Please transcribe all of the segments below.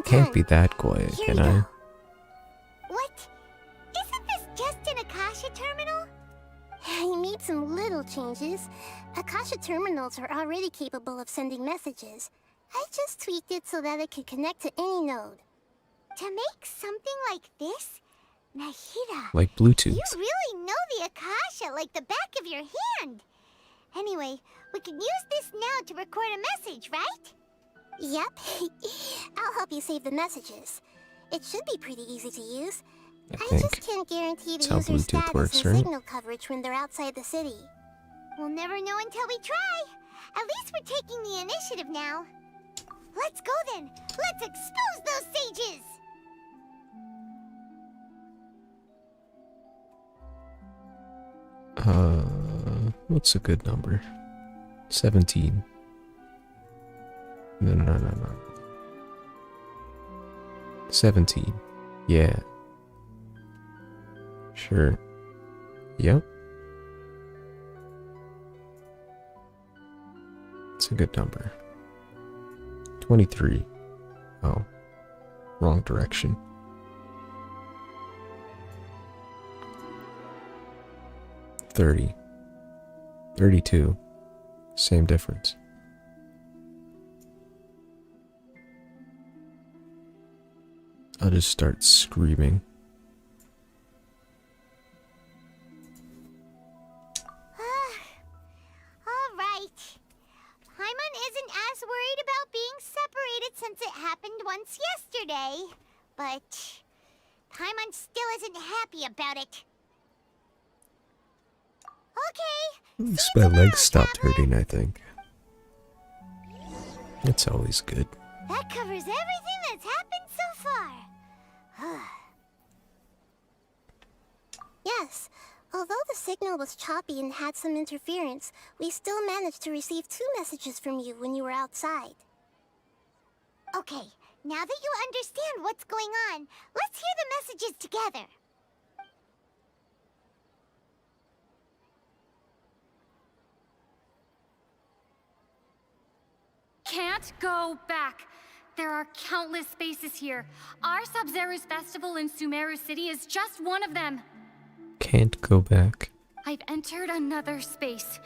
Can't be that quiet, Here can you I? go. What? Isn't this just an Akasha terminal? You made some little changes. Akasha terminals are already capable of sending messages. I just tweaked it so that it could connect to any node. To make something like this? Nahida, Like Bluetooth. you really know the Akasha like the back of your hand. Anyway, we can use this now to record a message, right? Yep. I'll help you save the messages. It should be pretty easy to use. I just can't guarantee the how user's Bluetooth status works, and right? signal coverage when they're outside the city. We'll never know until we try. At least we're taking the initiative now. Let's go then. Let's expose those sages. What's a good number? 17. No. 17. Yeah. Sure. Yep. It's a good number. 23. Oh. Wrong direction. 30. 32. Same difference. I'll just start screaming. Alright. Paimon isn't as worried about being separated since it happened once yesterday. But Paimon still isn't happy about it. Okay. At least my legs stopped hurting, I think. It's always good. That covers everything that's happened so far. Yes, although the signal was choppy and had some interference, we still managed to receive 2 messages from you when you were outside. Okay, now that you understand what's going on, let's hear the messages together. Can't go back. There are countless spaces here. Our Sub-Zero's festival in Sumeru City is just one of them. Can't go back. I've entered another space.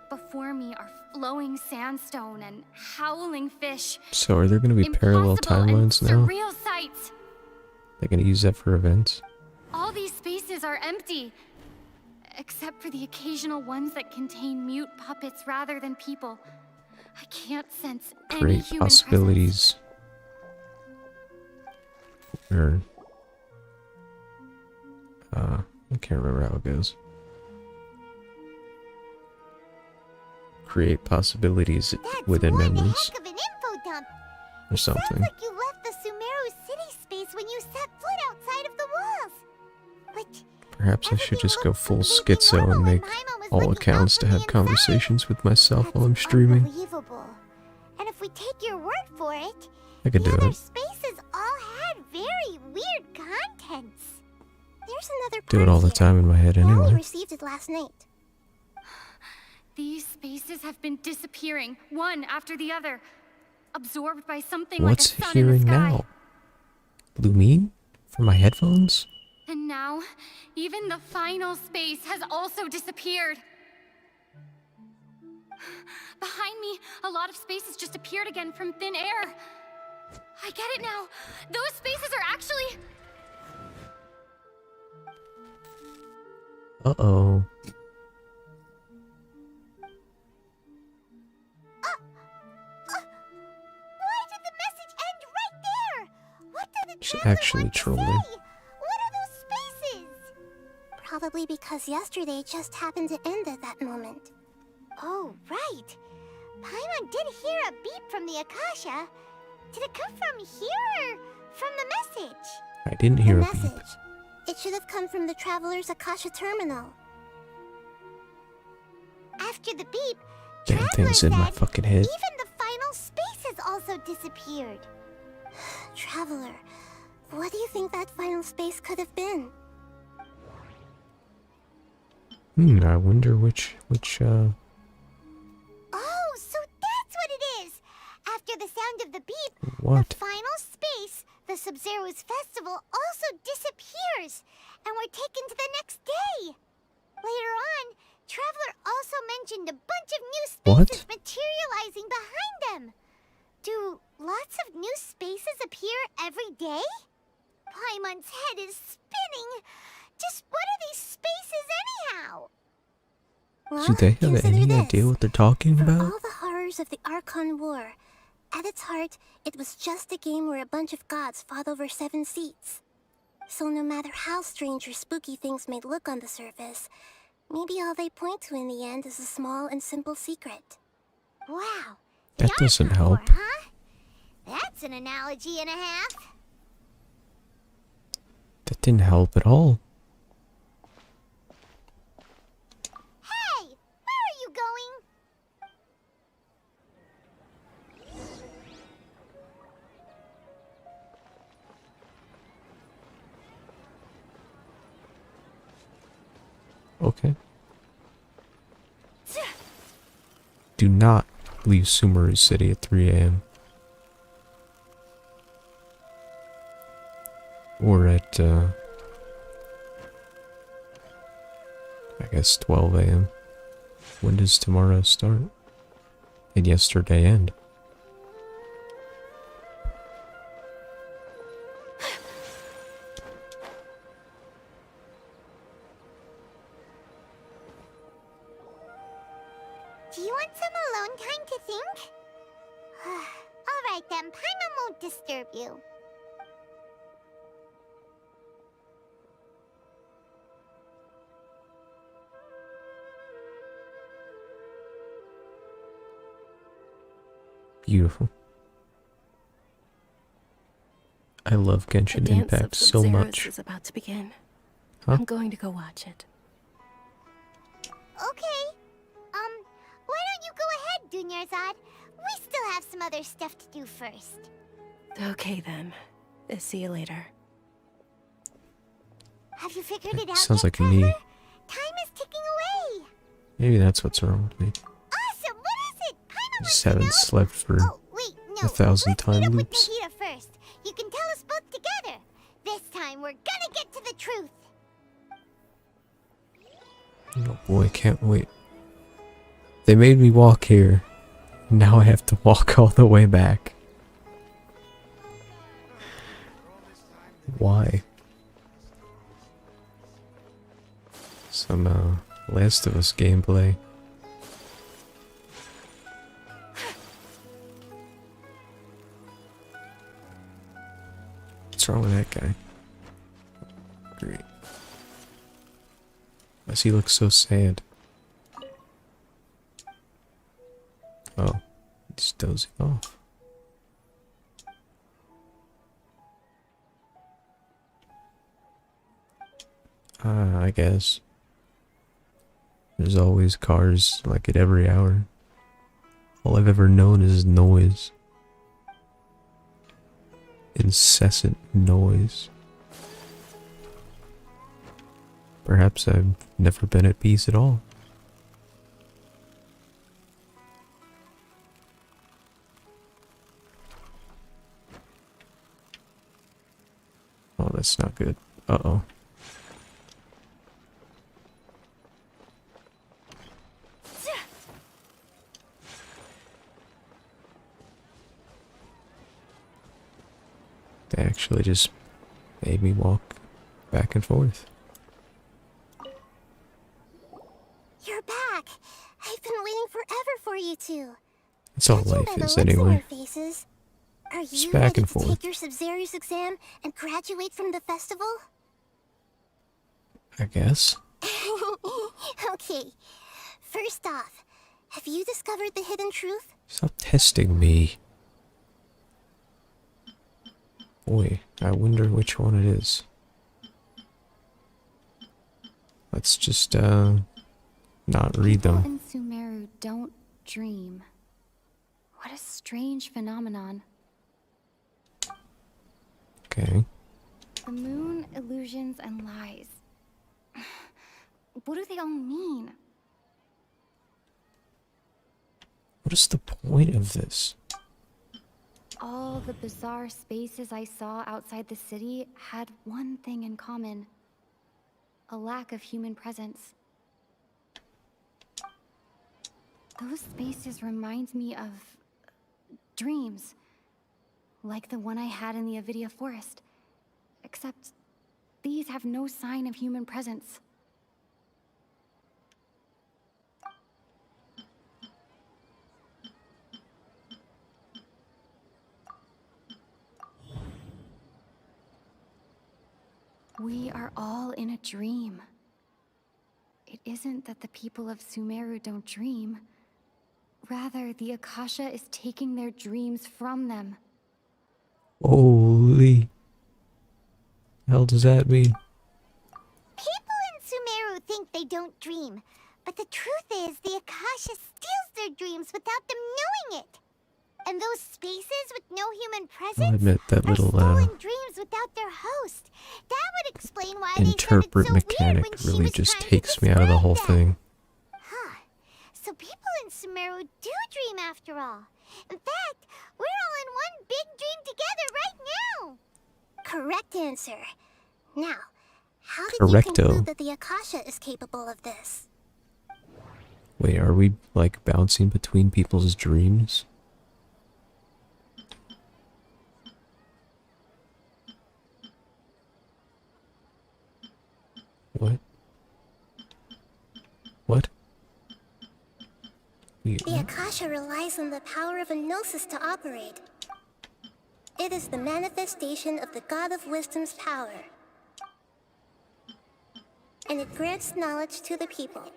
Before me are flowing sandstone and howling fish. So are there going to be parallel Impossible and timelines now? surreal sights. They're going to use that for events? All these spaces are empty. Except for the occasional ones that contain mute puppets rather than people. I can't sense any Great human possibilities. Or, I can't remember how it goes. Create possibilities That's within one memories heck of an info dump. or Sounds something. like you left the Sumeru City space when you set foot outside of the walls. But Perhaps I should just go full completely schizo normal and when make Paimon was all looking accounts out to from have the inside. conversations with myself while I'm That's streaming. unbelievable. And if we take your word for it, I could the do other it. spaces all had very weird contents. There's another Do it part all the here. time in my head I only anyway. received it last night. These spaces have been disappearing, one after the other. Absorbed by something What's like a sun in the hearing sky. now? Blue mean? For my headphones? And now, even the final space has also disappeared. Behind me, a lot of spaces just appeared again from thin air. I get it now. Those spaces are actually... Uh-oh. Why did the message end right there? What did the She's traveler actually want to trolling. say? What are those spaces? Probably because yesterday just happened to end at that moment. Oh, right. Paimon did hear a beep from the Akasha. Did it come from here or from the message? I didn't hear The a beep. message. It should have come from the Traveler's Akasha terminal. After the beep, Damn Traveler things in my said fucking head. even the final space has also disappeared. Traveler, what do you think that final space could have been? I wonder which Oh, so that's what it is! After the sound of the beep, what? the final space the Sub-Zero's festival also disappears, and we're taken to the next day. Later on, Traveler also mentioned a bunch of new spaces What? materializing behind them. Do lots of new spaces appear every day? Paimon's head is spinning. Just what are these spaces anyhow? Do they have consider any this. idea what they're talking For about? all the horrors of the Archon War, at its heart, it was just a game where a bunch of gods fought over 7 seats. So no matter how strange or spooky things may look on the surface, maybe all they point to in the end is a small and simple secret. Wow. That doesn't help. War, huh? That's an analogy and a half. That didn't help at all. Hey, where are you going? Okay. Do not leave Sumeru City at 3 a.m. Or at, I guess 12 a.m. When does tomorrow start? And yesterday end? Do you want some alone time to think? Alright then, Paimon won't disturb you. Beautiful. I love Genshin Impact so much. Is about to begin. Huh? I'm going to go watch it. Okay. Why don't you go ahead, Dunyarzad? We still have some other stuff to do first. Okay then. See you later. Have you figured it out Sounds yet, like me. Traveler? Time is ticking away. Maybe that's what's wrong with me. Awesome, what is it? Paimon I wants just to haven't know? slept for Oh, wait, no. 1,000 Let's time meet up loops. with Nahida first. You can tell us both together. This time, we're gonna get to the truth. Oh boy, can't wait. They made me walk here. Now I have to walk all the way back. Why? Some Last of Us gameplay. What's wrong with that guy? Great. Why does he look so sad? Oh, he's dozing off. I guess. There's always cars like at every hour. All I've ever known is noise. Incessant noise. Perhaps I've never been at peace at all. Oh, that's not good. Uh-oh. They actually just made me walk back and forth. You're back. I've been waiting forever for you two. That's all Judging life by the is looks on anyway. your faces, are Just you back ready and to forth. take your Sub-Zero's exam and graduate from the festival? I guess. Okay. First off, have you discovered the hidden truth? Stop testing me. Boy, I wonder which one it is. Let's just, not read People them. in Sumeru don't dream. What a strange phenomenon. Okay. The moon, illusions, and lies. What do they all mean? What is the point of this? All the bizarre spaces I saw outside the city had one thing in common. A lack of human presence. Those spaces remind me of dreams. Like the one I had in the Avidia forest. Except these have no sign of human presence. We are all in a dream. It isn't that the people of Sumeru don't dream. Rather, the Akasha is taking their dreams from them. Holy. Hell does that mean? People in Sumeru think they don't dream, but the truth is the Akasha steals their dreams without them knowing it. And those spaces with no human I'll presence admit that are little stolen dreams without their host. That would explain why they sounded interpret so mechanic weird when she really was just trying to takes me out of the describe whole them. thing. Huh. So people in Sumeru do dream after all. In fact, we're all in one big dream together right now. Correct answer. Now, how did you Correcto. conclude that the Akasha is capable of this? Wait, are we like bouncing between people's dreams? What? What? The Akasha relies on the power of a gnosis to operate. It is the manifestation of the God of Wisdom's power. And it grants knowledge to the people.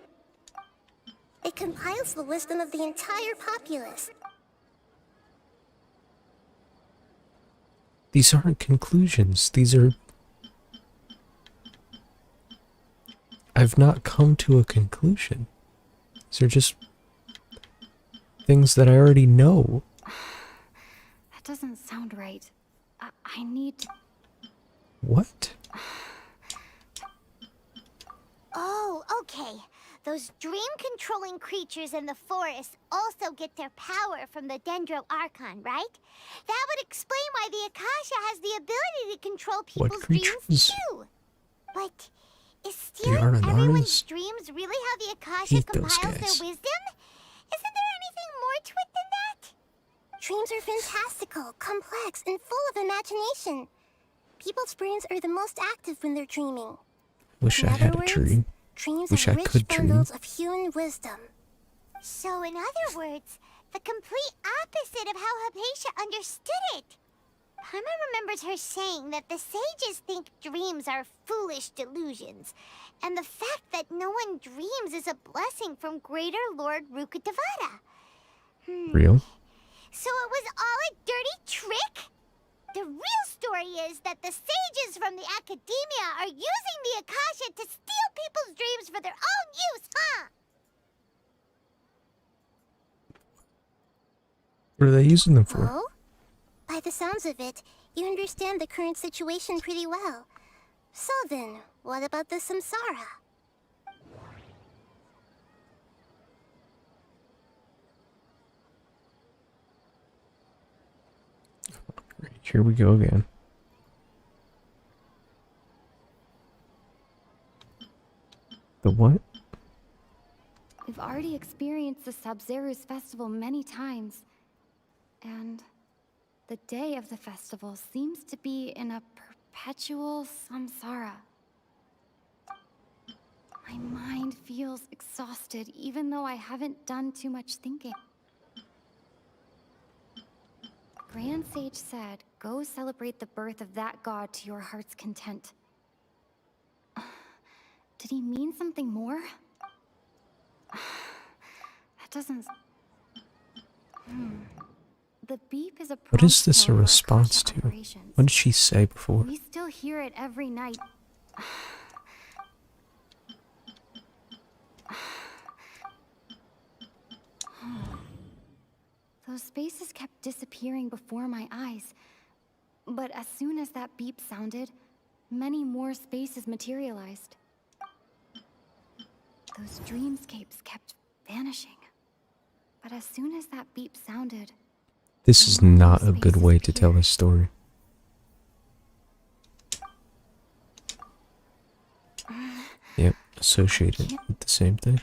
It compiles the wisdom of the entire populace. These aren't conclusions. These are... I've not come to a conclusion. These are just things that I already know. That doesn't sound right. I need to... What? Oh, okay. Those dream-controlling creatures in the forest also get their power from the Dendro Archon, right? That would explain why the Akasha has the ability to control What people's creatures? dreams too. But is The stealing everyone's Arnanaris? dreams really how the Akasha Hate those compiles guys. their wisdom? Isn't there anything more to it than that? Dreams are fantastical, complex, and full of imagination. People's brains are the most active when they're dreaming. Wish In I had other a words, dream. dreams Wish are I rich could dream. bundles of human wisdom. So in other words, the complete opposite of how Hypatia understood it. Paimon remembers her saying that the sages think dreams are foolish delusions, and the fact that no one dreams is a blessing from Greater Lord Rukkhadevata. Real? So it was all a dirty trick? The real story is that the sages from the academia are using the Akasha to steal people's dreams for their own use, huh? What are they using them for? Oh? By the sounds of it, you understand the current situation pretty well. So then, what about the samsara? Great, here we go again. The what? We've already experienced the Sub-Zeru's festival many times. And the day of the festival seems to be in a perpetual samsara. My mind feels exhausted, even though I haven't done too much thinking. Grand Sage said, go celebrate the birth of that god to your heart's content. Did he mean something more? That doesn't... The beep is a What is this a prompt code for response Akasha to? operations. What did she say before? We still hear it every night. Those spaces kept disappearing before my eyes. But as soon as that beep sounded, many more spaces materialized. Those dreamscapes kept vanishing. But as soon as that beep sounded, This is not a good way to tell a story. Yep, associated with the same thing.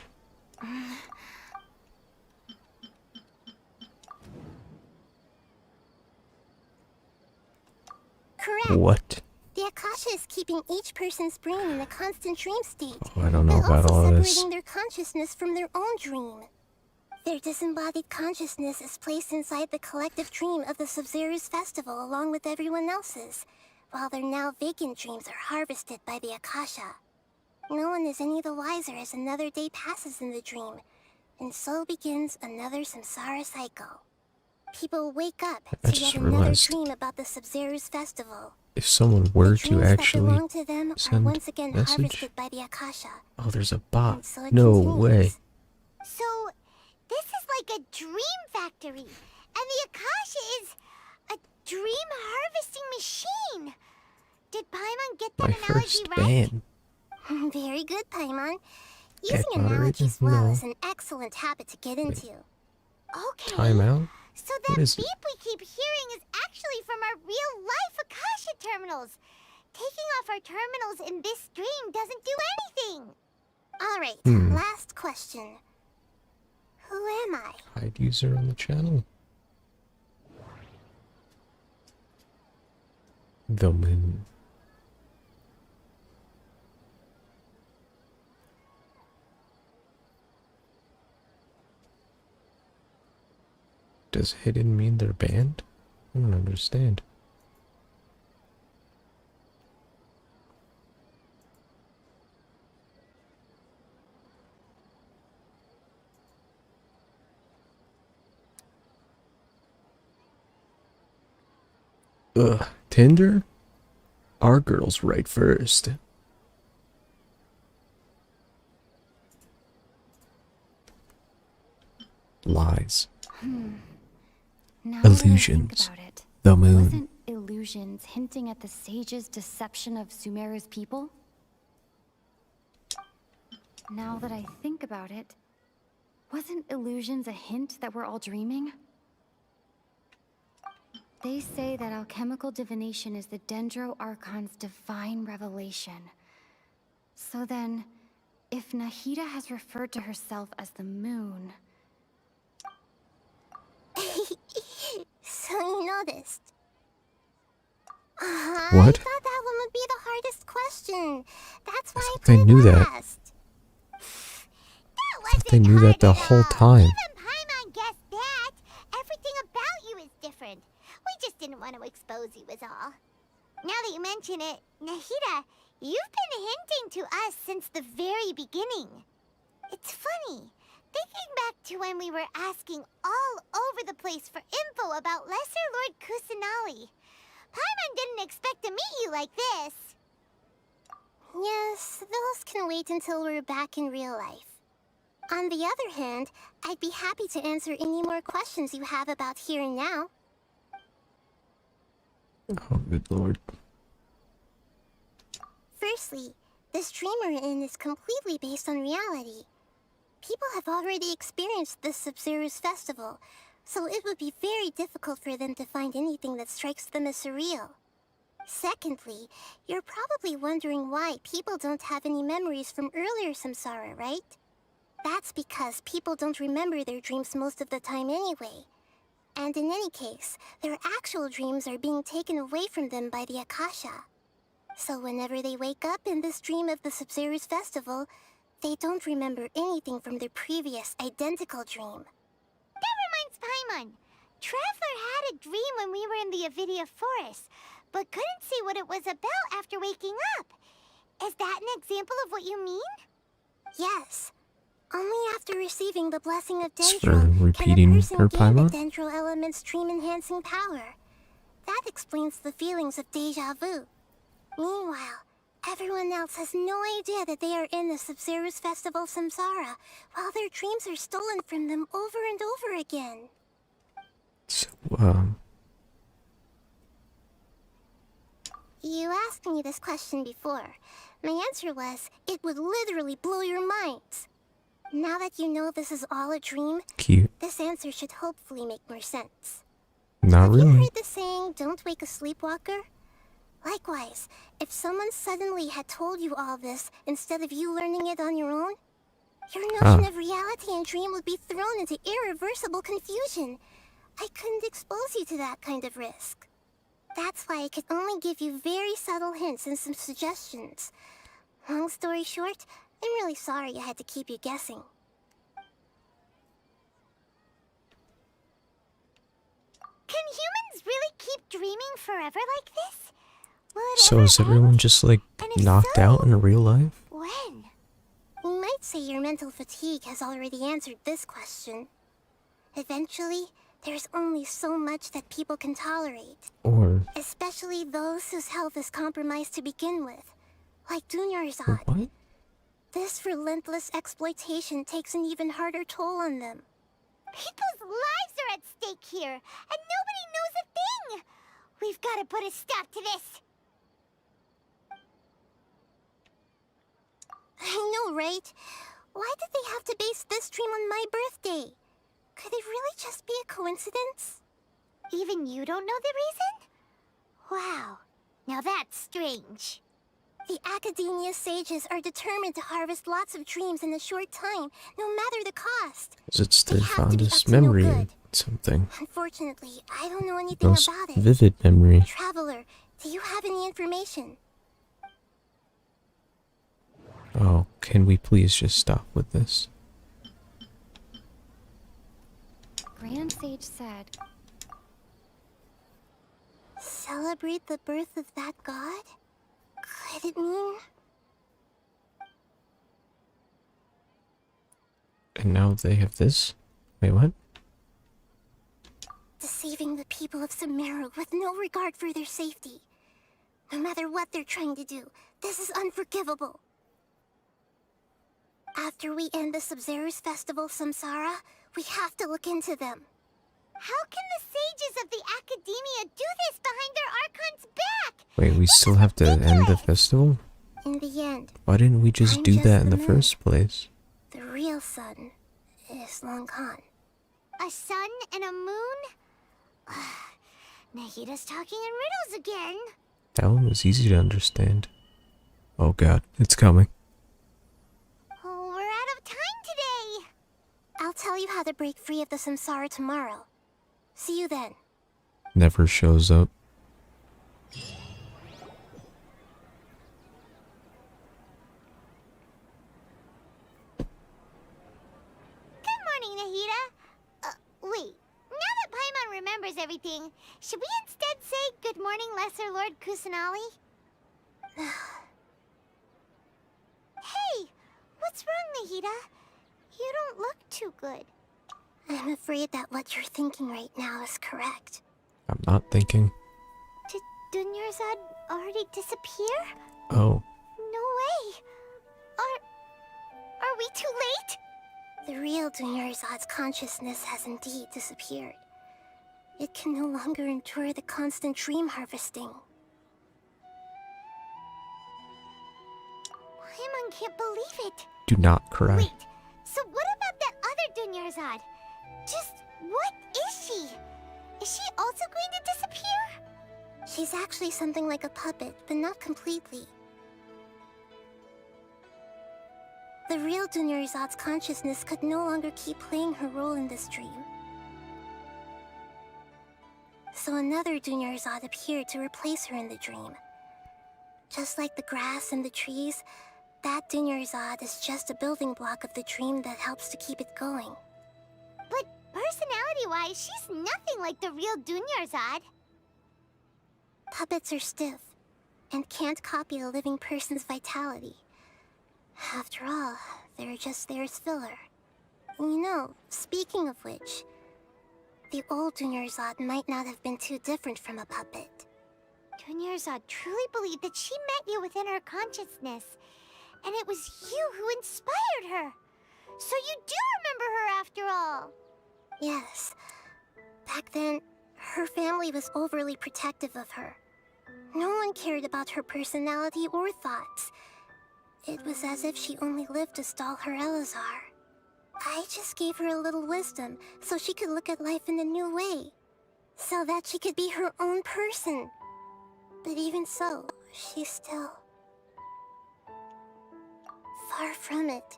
Correct. What? The Akasha is keeping each person's brain in a constant dream state. Oh, I don't know about also all of separating this. their consciousness from their own dream. Their disembodied consciousness is placed inside the collective dream of the Sub-Zero's festival along with everyone else's, while their now vacant dreams are harvested by the Akasha. No one is any the wiser as another day passes in the dream, and so begins another samsara cycle. People wake up I to just yet another realized dream about the Sub-Zero's festival. if someone The were to dreams that actually belong to them are send once again message. harvested by the Akasha. Oh, there's a bot. And so it No continues. way. So, this is like a dream factory, and the Akasha is a dream harvesting machine. Did Paimon get that My analogy first right? ban. Very good, Paimon. Cat Using analogies moderator? well No. is an excellent habit to get into. Okay. Time out? So What that is beep it? we keep hearing is actually from our real-life Akasha terminals. Taking off our terminals in this stream doesn't do anything. All right, last question. Who am I? Hide user on the channel. The moon. Does hidden mean they're banned? I don't understand. Ugh, Tinder? Our girls write first. Lies. Now that I think Illusions. about it, The moon. wasn't illusions hinting at the sage's deception of Sumeru's people? Now that I think about it, wasn't illusions a hint that we're all dreaming? They say that alchemical divination is the Dendro Archon's divine revelation. So then, if Nahida has referred to herself as the moon... So you noticed. I What? thought that one would be the hardest question. That's why I thought they put it knew that. last. That thought they wasn't knew that hard the at whole all. time. Even Paimon guessed that. Everything about you is different. We just didn't want to expose you is all. Now that you mention it, Nahida, you've been hinting to us since the very beginning. It's funny. Thinking back to when we were asking all over the place for info about Lesser Lord Kusanali, Paimon didn't expect to meet you like this. Yes, those can wait until we're back in real life. On the other hand, I'd be happy to answer any more questions you have about here and now. Oh, good lord. Firstly, the stream we're in is completely based on reality. People have already experienced the Sub-Zero's festival, so it would be very difficult for them to find anything that strikes them as surreal. Secondly, you're probably wondering why people don't have any memories from earlier samsara, right? That's because people don't remember their dreams most of the time anyway. And in any case, their actual dreams are being taken away from them by the Akasha. So whenever they wake up in this dream of the Sub-Zero's festival, they don't remember anything from their previous identical dream. That reminds Paimon. Traveler had a dream when we were in the Avidia forest, but couldn't see what it was about after waking up. Is that an example of what you mean? Yes. Only after receiving the blessing of It's Dendro for can a repeating person her gain the Paimon? Dendro element's dream-enhancing power. That explains the feelings of déjà vu. Meanwhile, everyone else has no idea that they are in the Sub-Zero's festival samsara, while their dreams are stolen from them over and over again. So, You asked me this question before. My answer was, it would literally blow your minds. Now that you know this is all a dream, cute. this answer should hopefully make more sense. Not Have you really. heard the saying, don't wake a sleepwalker? Likewise, if someone suddenly had told you all this instead of you learning it on your own, your notion Ah, of reality and dream would be thrown into irreversible confusion. I couldn't expose you to that kind of risk. That's why I could only give you very subtle hints and some suggestions. Long story short, I'm really sorry I had to keep you guessing. Can humans really keep dreaming forever like this? Will it so ever is everyone end? just like And if knocked so, out in real life? when? You might say your mental fatigue has already answered this question. Eventually, there's only so much that people can tolerate, Or especially those whose health is compromised to begin with, like Dunyarzad. what? This relentless exploitation takes an even harder toll on them. People's lives are at stake here, and nobody knows a thing! We've got to put a stop to this! I know, right? Why did they have to base this dream on my birthday? Could it really just be a coincidence? Even you don't know the reason? Wow, now that's strange. The Academia sages are determined to harvest lots of dreams in a short time, no matter the cost. 'Cause it's They their have to be up fondest to no memory good. or something. Unfortunately, I don't know anything Most about it. vivid memory. Traveler, do you have any information? Oh, can we please just stop with this? Grand Sage said, Celebrate the birth of that god? Could it mean... And now they have this? Wait, what? deceiving the people of Sumeru with no regard for their safety? No matter what they're trying to do, this is unforgivable. After we end the Sub-Zero's festival, Samsara, we have to look into them. How can the sages of the Academia do this behind their Archon's back? Wait, we still have to end the festival? In the end, Why didn't we just I'm do just that in the the moon. first place? the real sun is long gone. A sun and a moon? Nahida's talking in riddles again. That one was easy to understand. Oh god, it's coming. Oh, we're out of time today. I'll tell you how to break free of the samsara tomorrow. See you then. Never shows up. Good morning, Nahida. Wait. Now that Paimon remembers everything, should we instead say good morning, Lesser Lord Kusanali? Hey! What's wrong, Nahida? You don't look too good. I'm afraid that what you're thinking right now is correct. I'm not thinking. Did Dunyarzad already disappear? Oh, No way! Are we too late? The real Dunyarzad's consciousness has indeed disappeared. It can no longer endure the constant dream harvesting. Paimon can't believe it. do not cry. Wait, so what about that other Dunyarzad? Just what is she? Is she also going to disappear? She's actually something like a puppet, but not completely. The real Dunyarzad's consciousness could no longer keep playing her role in this dream. So another Dunyarzad appeared to replace her in the dream. Just like the grass and the trees, that Dunyarzad is just a building block of the dream that helps to keep it going. But personality-wise, she's nothing like the real Dunyarzad. Puppets are stiff, and can't copy a living person's vitality. After all, they're just there as filler. You know, speaking of which, the old Dunyarzad might not have been too different from a puppet. Dunyarzad truly believed that she met you within her consciousness, and it was you who inspired her. So you do remember her after all. Yes. Back then, her family was overly protective of her. No one cared about her personality or thoughts. It was as if she only lived to stall her Elazar. I just gave her a little wisdom so she could look at life in a new way. so that she could be her own person. But even so, she's still far from it.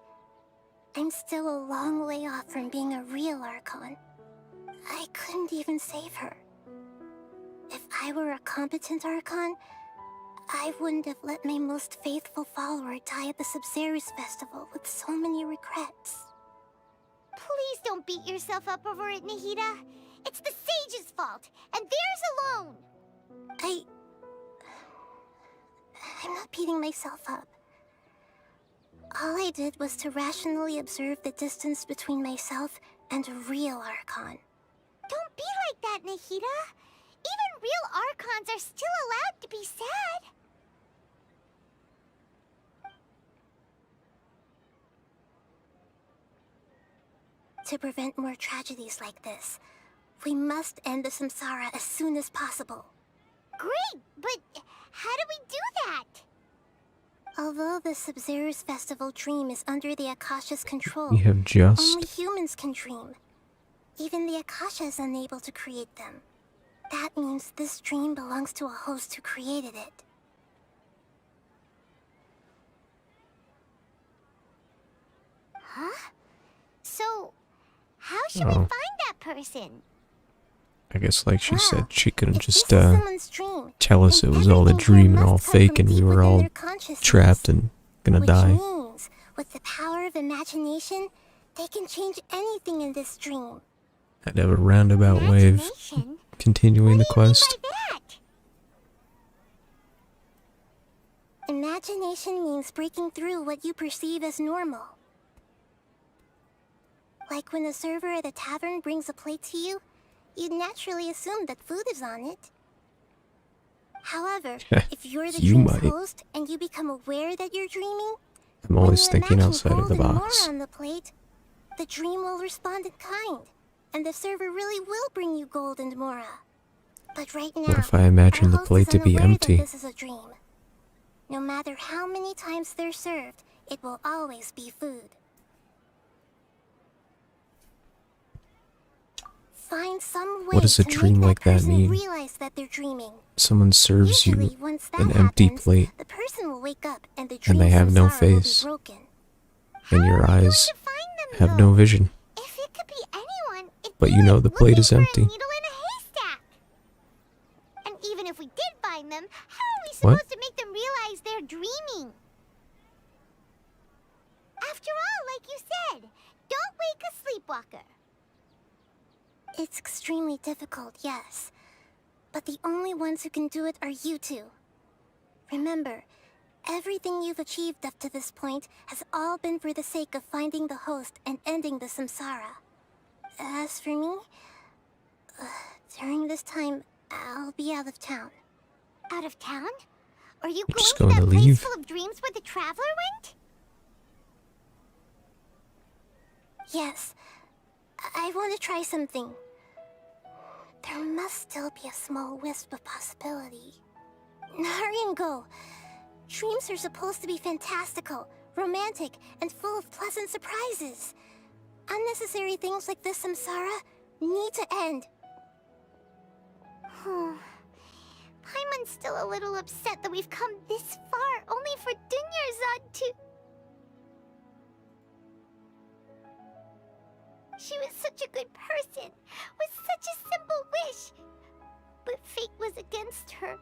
I'm still a long way off from being a real Archon. I couldn't even save her. If I were a competent Archon, I wouldn't have let my most faithful follower die at the Sabzeruz festival with so many regrets. Please don't beat yourself up over it, Nahida. It's the sage's fault, and theirs alone. I'm not beating myself up. All I did was to rationally observe the distance between myself and a real Archon. Don't be like that, Nahida. Even real Archons are still allowed to be sad. To prevent more tragedies like this, we must end the samsara as soon as possible. Great, but how do we do that? Although the Sabzeruz festival dream is under the Akasha's control, We have only just... humans can dream. Even the Akasha is unable to create them. That means this dream belongs to a host who created it. Huh? So, how should we Oh. find that person? I guess like she Well, said, she couldn't if just, this is someone's dream, tell us it then was all a everything dream here and all must come fake from and we deep were within all their consciousness. trapped and gonna Which die. means, with the power of imagination, they can change anything in this dream. I'd have a roundabout way of Imagination? continuing the What do you mean quest. by that? Imagination means breaking through what you perceive as normal. Like when a server at a tavern brings a plate to you, you'd naturally assume that food is on it. However, if you're the You dream's might. host and you become aware that you're dreaming, I'm when always you thinking imagine outside of the gold and more box. on the plate, the dream will respond in kind, and the server really will bring you gold and mora. But right now, What if I imagine our the host plate is to be unaware that empty? this is a dream. No matter how many times they're served, it will always be food. Find some way What does a to dream make like that person mean? realize that they're dreaming. Someone serves Usually, you once that an empty happens, plate the person will wake up and the and dream they have no samsara will be face. broken. and How your are we going eyes to find them, have though? no vision. If it could be anyone, it'd But be you know like the plate looking is for a empty. needle in a haystack. And even if we did find them, how are we What? supposed to make them realize they're dreaming? After all, like you said, don't wake a sleepwalker. It's extremely difficult, yes. But the only ones who can do it are you two. Remember, everything you've achieved up to this point has all been for the sake of finding the host and ending the samsara. As for me, during this time, I'll be out of town. Out of town? Are you You're going just to going that to place leave? full of dreams where the traveler went? Yes, I want to try something. There must still be a small wisp of possibility. Naringo! Dreams are supposed to be fantastical, romantic, and full of pleasant surprises. Unnecessary things like this samsara need to end. Paimon's still a little upset that we've come this far, only for Dunyarzad to... She was such a good person, with such a simple wish. But fate was against her.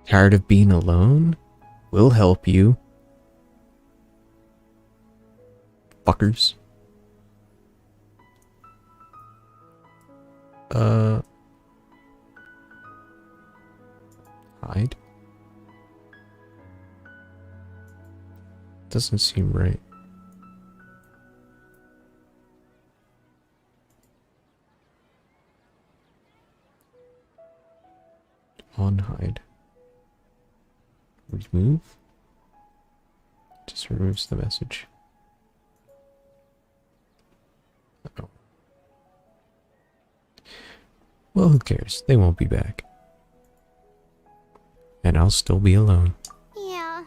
Tired of being alone? We'll help you. Fuckers. Hide? Doesn't seem right. On hide. Remove? Just removes the message. Oh. Well, who cares? They won't be back. And I'll still be alone. Yeah,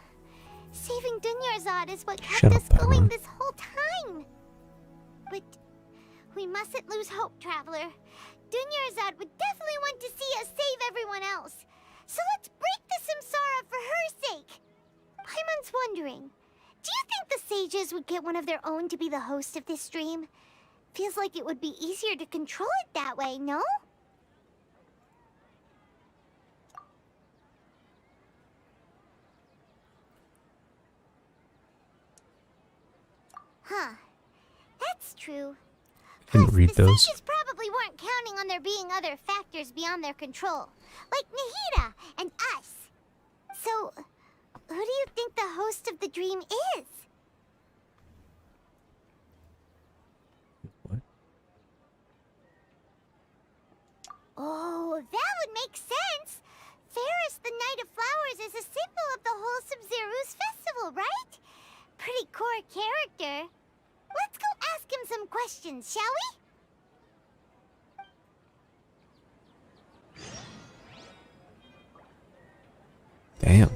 saving Dunyarzad is what kept Shut us up, going Paimon. this whole time. But We mustn't lose hope, Traveler. Dunyarzad would definitely want to see us save everyone else. So let's break the samsara for her sake. Paimon's wondering, do you think the sages would get one of their own to be the host of this stream? Feels like it would be easier to control it that way, no? Huh. That's true. Didn't Plus, read the those. sages probably weren't counting on there being other factors beyond their control, like Nahida and us. So, who do you think the host of the dream is? What? Oh, that would make sense. Ferris, the Knight of Flowers, is a symbol of the wholesome Zeru's festival, right? Pretty core character. Let's go ask him some questions, shall we? Damn.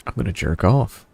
I'm gonna jerk off.